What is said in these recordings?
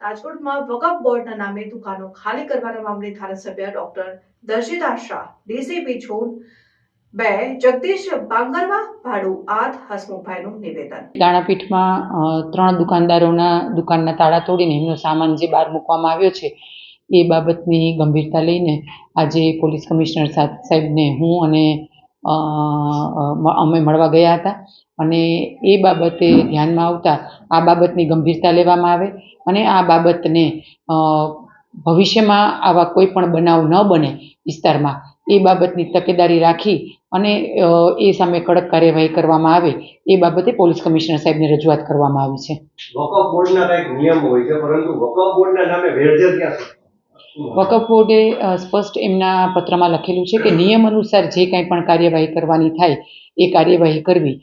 રાજકોટમાં વકફ બોર્ડના નામે દુકાનો ખાલી કરવાના મામલે ધારાસભ્ય ડોક્ટર દર્શિતા શાહ, ડીસીપી છોડ 2 જગદીશ બાંગરવા, ભાડુ 8 હસમુખભાઈનું નિવેદન. દાણાપીઠમાં 3 દુકાનદારોના દુકાનના તાળા તોડીને એમનો સામાન જે બહાર મૂકવામાં આવ્યો છે એ બાબતની ગંભીરતા લઈને આજે પોલીસ કમિશનર સાહેબને હું અને અમે મળવા ગયા હતા અને એ બાબતે ધ્યાનમાં આવતા આ બાબતની ગંભીરતા લેવામાં આવે અને આ બાબતને ભવિષ્યમાં આવા કોઈ પણ બનાવ ન બને વિસ્તારમાં એ બાબતની તકેદારી રાખી અને એ સામે કડક કાર્યવાહી કરવામાં આવે એ બાબતે પોલીસ કમિશનર સાહેબને રજૂઆત કરવામાં આવી છે. વકફ બોર્ડના કંઈક નિયમ હોય છે, પરંતુ વકફ બોર્ડના નામે વેરઝેર ક્યાં છે? વકફ બોર્ડે સ્પષ્ટ એમના પત્રમાં લખેલું છે કે નિયમ અનુસાર જે કાંઈ પણ કાર્યવાહી કરવાની થાય એ કાર્યવાહી કરવી.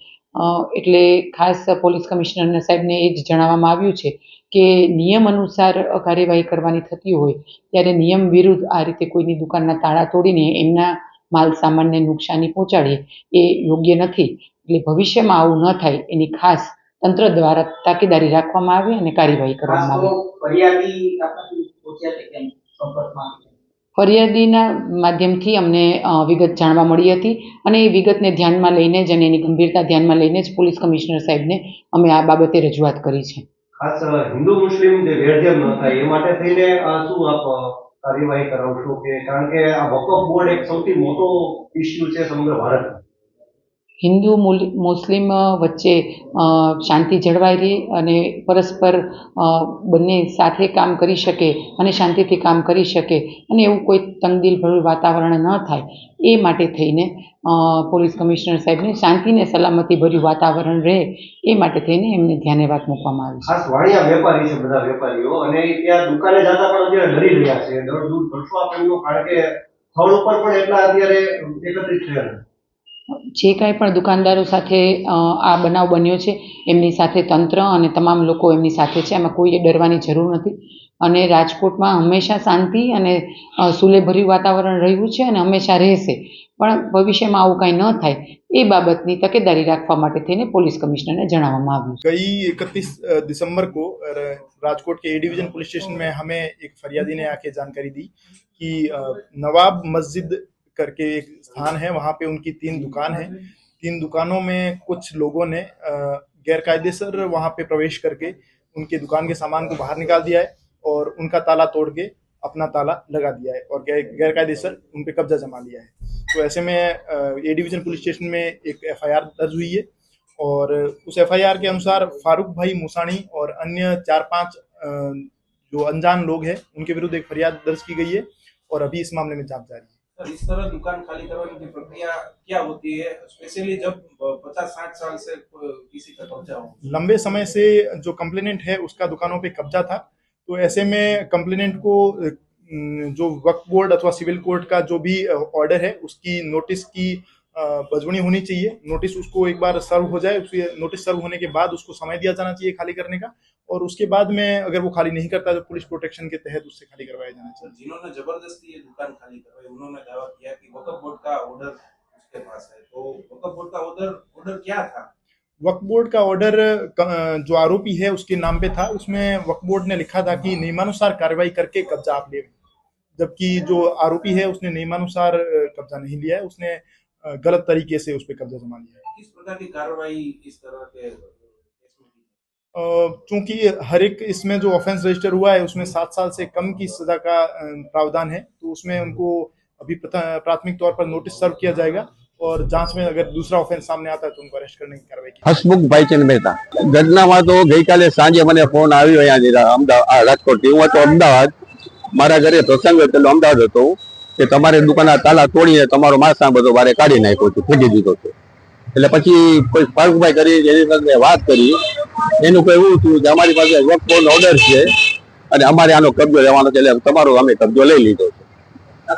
એટલે ખાસ પોલીસ કમિશનર સાહેબને એ જ જણાવવામાં આવ્યું છે કે નિયમ અનુસાર કાર્યવાહી કરવાની થતી હોય ત્યારે નિયમ વિરુદ્ધ આ રીતે કોઈની દુકાનના તાળા તોડીને એમના માલ સામાનને નુકસાની પહોંચાડે એ યોગ્ય નથી. એટલે ભવિષ્યમાં આવું ન થાય એની ખાસ તંત્ર દ્વારા તાકીદારી રાખવામાં આવે અને કાર્યવાહી કરવામાં આવે. ફરિયાદીના માધ્યમથી અમને વિગત જાણવા મળી હતી અને એ વિગતને ધ્યાનમાં લઈને જ અને એની ગંભીરતા ધ્યાનમાં લઈને જ પોલીસ કમિશનર સાહેબને અમે આ બાબતે રજૂઆત કરી છે. ખાસ હિન્દુ મુસ્લિમ જે વેરઝેર ન થાય એ માટે થઈને શું આપ કાર્યવાહી કરાવશો? કે કારણ કે આ વકફ બોર્ડ એક સૌથી મોટો ઇસ્યુ છે સમગ્ર ભારતમાં. હિન્દુ મુસ્લિમ વચ્ચે શાંતિ જળવાઈ રહે અને પરસ્પર બંને સાથે કામ કરી શકે અને શાંતિથી કામ કરી શકે અને એવું કોઈ તંગદિલભર્યું વાતાવરણ ન થાય એ માટે થઈને પોલીસ કમિશનર સાહેબને શાંતિને સલામતીભર્યું વાતાવરણ રહે એ માટે થઈને એમને ધ્યાને વાત મૂકવામાં આવી છે. ખાસ વાણિયા વેપારી છે બધા વેપારીઓ અને ત્યાં દુકાને જતા પણ અત્યારે ડરી રહ્યા છે. દૂર ભરશો આપણને, કારણ કે સ્થળ ઉપર પણ એટલા અત્યારે એકત્રિત થયા. જે કાંઈ પણ દુકાનદારો સાથે આ બનાવ બન્યો છે એમની સાથે તંત્ર અને તમામ લોકો એમની સાથે છે. એમાં કોઈએ ડરવાની જરૂર નથી અને રાજકોટમાં હંમેશા શાંતિ અને સુલેભર્યું વાતાવરણ રહ્યું છે અને હંમેશા રહેશે. પણ ભવિષ્યમાં આવું કાંઈ ન થાય એ બાબતની તકેદારી રાખવા માટે થઈને પોલીસ કમિશનરને જણાવવામાં આવ્યું. गई 31 दिसंबर को राजकोट के ए डिवीजन पुलिस स्टेशन में हमें एक फरियादी ने आके जानकारी दी कि नवाब मस्जिद करके एक स्थान है, वहाँ पे उनकी 3 दुकान है. 3 दुकानों में कुछ लोगों ने गैरकायदेसर वहाँ पे प्रवेश करके उनके दुकान के सामान को बाहर निकाल दिया है और उनका ताला तोड़ के अपना ताला लगा दिया है और गैरकायदेसर उन पे कब्जा जमा लिया है. तो ऐसे में ए डिवीजन पुलिस स्टेशन में एक FIR दर्ज हुई है और उस FIR के अनुसार फारूक भाई मूसाणी और अन्य 4-5 जो अनजान लोग हैं उनके विरुद्ध एक फरियाद दर्ज की गई है और अभी इस मामले में जांच जारी है. इस तरह दुकान खाली करवाने की प्रक्रिया क्या होती है, स्पेशली जब 50-60 साल से किसी का कब्जा हो? लंबे समय से जो कंप्लेनेंट है उसका दुकानों पे कब्जा था, तो ऐसे में कंप्लेनेंट को जो वक्फ बोर्ड अथवा सिविल कोर्ट का जो भी ऑर्डर है उसकी नोटिस की बजवनी होनी चाहिए. नोटिस उसको एक बार सर्व हो जाए, उसके नोटिस सर्व होने के बाद उसको समय दिया जाना चाहिए खाली करने का और उसके बाद में अगर वो खाली नहीं करता तो पुलिस प्रोटेक्शन के तहत उससे खाली करवाया जाना चाहिए. जिन्होंने जबरदस्ती ये दुकान खाली करवाई उन्होंने दावा किया कि वक्फ बोर्ड का ऑर्डर उसके पास है, तो वक्फ बोर्ड का ऑर्डर क्या था? वक्फ बोर्ड का ऑर्डर जो आरोपी है उसके नाम पे था. उसमें वक्फ बोर्ड ने लिखा था कि नियमानुसार कार्रवाई करके कब्जा आप ले, जबकि जो आरोपी है उसने नियमानुसार कब्जा नहीं लिया है, उसने गलत तरीके से उस पर कब्जा जमा लिया है. किस प्रकार की कार्रवाई इस तरह के? चूंकि हर एक इसमें जो ऑफेंस रजिस्टर हुआ है उसमें 7 साल से कम की सजा का प्रावधान है, तो उसमें उनको अभी प्राथमिक तौर पर नोटिस सर्व किया जाएगा और जांच में अगर दूसरा ऑफेंस सामने आता है तो उनको अरेस्ट करने की कार्रवाई की. हसमुख भाईचंद मेहता घटनाમાં તો ગઈકાલે સાંજે મને ફોન આવ્યો અહીંયા રાજકોટથી. હું હતો અમદાવાદ, મારા ઘરે પ્રસંગ હતો, અમદાવાદ હતો કે તમારે દુકાનના તાલા તોડીને તમારો માલ બધો બારે કાઢી નાખ્યો છે, ફેંકી દીધો છે. એટલે પછી કોઈ ફારૂકભાઈ કરી એની સાથે વાત કરી, એનું કોઈ એવું થયું કે અમારી પાસે વક્ફ બોર્ડ ઓર્ડર છે અને અમારે આનો કબજો લેવાનો છે, એટલે તમારો અમે કબજો લઈ લીધો છે.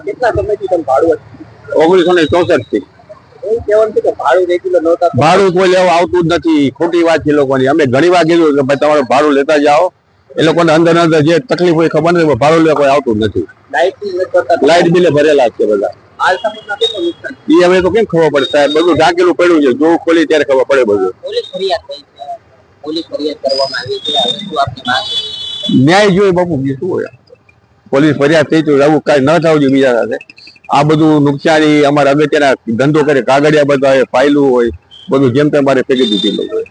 કેટલા સમયથી તમે ભાડું? 1964 થી. ભાડું કોઈ લેવા આવતું જ નથી, ખોટી વાત છે લોકોની. અમે ઘણી વાર કીધું કે ભાઈ તમારું ભાડું લેતા જાઓ, એ લોકોને અંદર અંદર જે તકલીફ હોય ખબર નથી, ભાડું લેવા કોઈ આવતું જ નથી. લાઇટ બિલે ભરેલા છે બધા. હાલ સમજમાં કેટલું નુકસાન? એ હવે તો કેમ ખબર પડે સાહેબ, બધું ઢાંકેલું પડ્યું છે, જો ખોલી ત્યારે ખબર પડે બધું. પોલીસ ફરિયાદ થઈ છે, પોલીસ ફરિયાદ કરવામાં આવી છે, હવે શું આપની માંગ છે? ન્યાય જોઈએ બાપુ, બીજું શું હોય. પોલીસ ફરિયાદ થઈ તો આવું કાંઈ ન થવું જોઈએ બીજા સાથે. આ બધું નુકસાની અમારા અગત્યના ધંધો કરે, કાગળિયા બધા હોય, ફાઇલું હોય, બધું જેમ તેમ મારે ફેંકી દીધી લોકો.